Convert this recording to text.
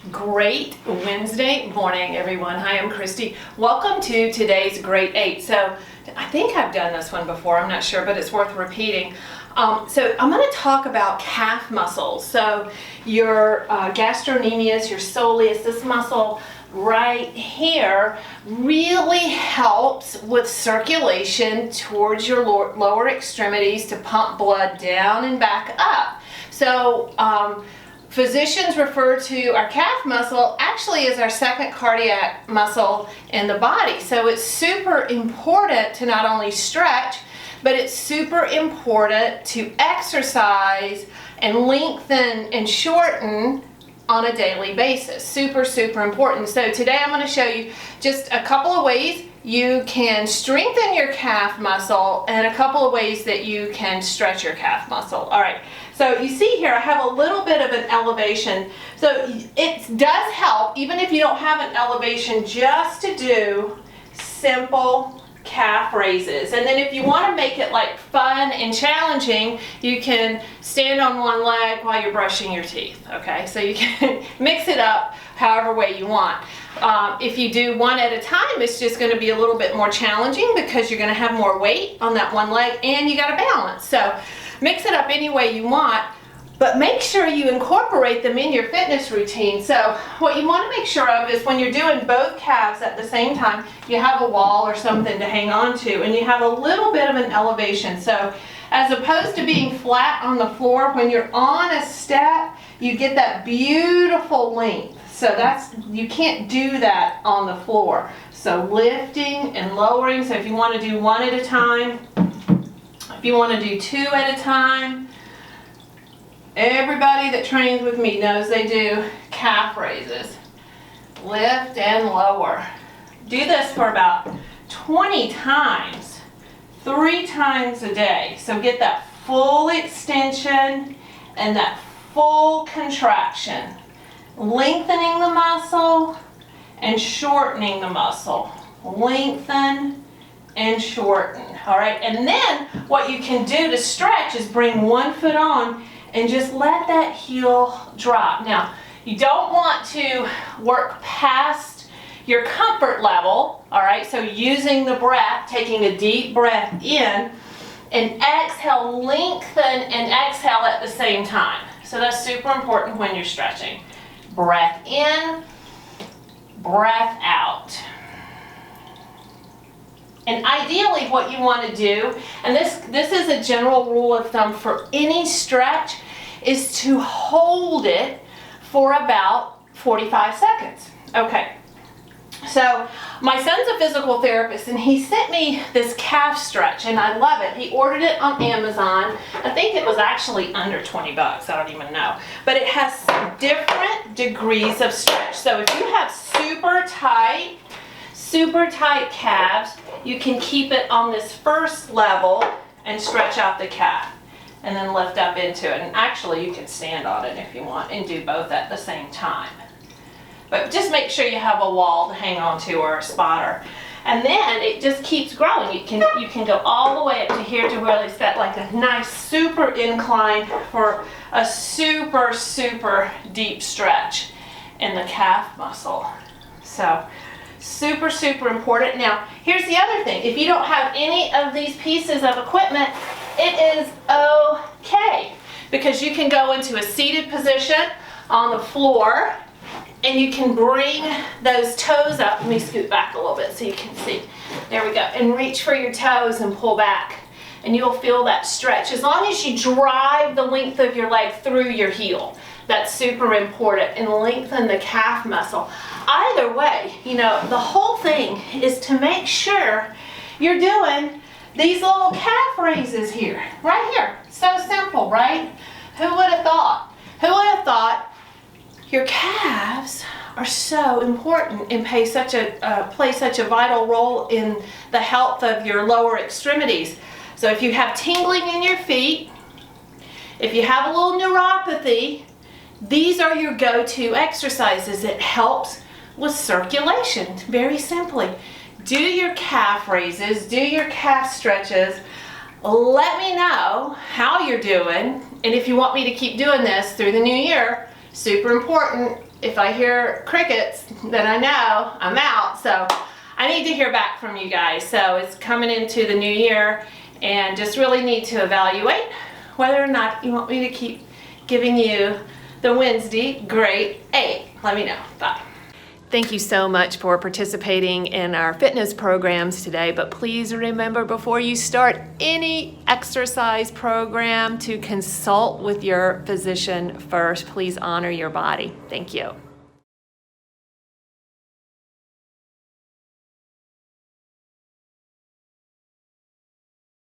Great Wednesday morning, everyone. Hi, I'm Christy. Welcome to today's Great 8. So I think I've done this one before, I'm not sure, but it's worth repeating. So I'm going to talk about calf muscles. So your gastrocnemius, your soleus, this muscle right here really helps with circulation towards your lower extremities to pump blood down and back up. So physicians refer to our calf muscle actually as our second cardiac muscle in the body. So it's super important to not only stretch, but it's super important to exercise and lengthen and shorten on a daily basis. Super, super important. So today I'm going to show you just a couple of ways you can strengthen your calf muscle and a couple of ways that you can stretch your calf muscle. All right. So you see here I have a little bit of an elevation. So it does help, even if you don't have an elevation, just to do simple calf raises. And then if you want to make it like fun and challenging, you can stand on one leg while you're brushing your teeth. Okay, so you can mix it up however way you want. If you do one at a time, it's just going to be a little bit more challenging because you're going to have more weight on that one leg and you got to balance. So mix it up any way you want, but make sure you incorporate them in your fitness routine. So what you want to make sure of is when you're doing both calves at the same time, you have a wall or something to hang on to, and you have a little bit of an elevation. So as opposed to being flat on the floor, when you're on a step, you get that beautiful length. So you can't do that on the floor. So lifting and lowering. So if you want to do one at a time, if you want to do two at a time, everybody that trains with me knows they do calf raises. Lift and lower. Do this for about 20 times, 3 times a day. So get that full extension and that full contraction. Lengthening the muscle and shortening the muscle. Lengthen and shorten. All right, and then what you can do to stretch is bring one foot on and just let that heel drop. Now, you don't want to work past your comfort level, all right? So using the breath, taking a deep breath in, and exhale, lengthen and exhale at the same time. So that's super important when you're stretching. Breath in, breath out. And ideally what you want to do, and this is a general rule of thumb for any stretch, is to hold it for about 45 seconds. Okay, so my son's a physical therapist and he sent me this calf stretch and I love it. He ordered it on Amazon. I think it was actually under 20 bucks, I don't even know. But it has some different degrees of stretch. So if you have super tight calves, you can keep it on this first level and stretch out the calf and then lift up into it. And actually you can stand on it if you want and do both at the same time. But just make sure you have a wall to hang on to or a spotter. And then it just keeps growing. You can go all the way up to here to where it's got like a nice super incline for a super, super deep stretch in the calf muscle. So super, super important. Now, here's the other thing. If you don't have any of these pieces of equipment, it is okay, because you can go into a seated position on the floor and you can bring those toes up. Let me scoot back a little bit so you can see. There we go. And reach for your toes and pull back. And you'll feel that stretch. As long as you drive the length of your leg through your heel. That's super important. And lengthen the calf muscle. Either way, the whole thing is to make sure you're doing these little calf raises here. Right here. So simple, right? Who would have thought? Who would have thought your calves are so important and play such a vital role in the health of your lower extremities. So if you have tingling in your feet, if you have a little neuropathy, these are your go-to exercises. It helps with circulation, very simply. Do your calf raises, do your calf stretches. Let me know how you're doing, and if you want me to keep doing this through the new year, super important, if I hear crickets, then I know I'm out. So I need to hear back from you guys. So it's coming into the new year and just really need to evaluate whether or not you want me to keep giving you the Wednesday grade 8. Let me know. Bye. Thank you so much for participating in our fitness programs today, but please remember before you start any exercise program to consult with your physician first. Please honor your body. Thank you.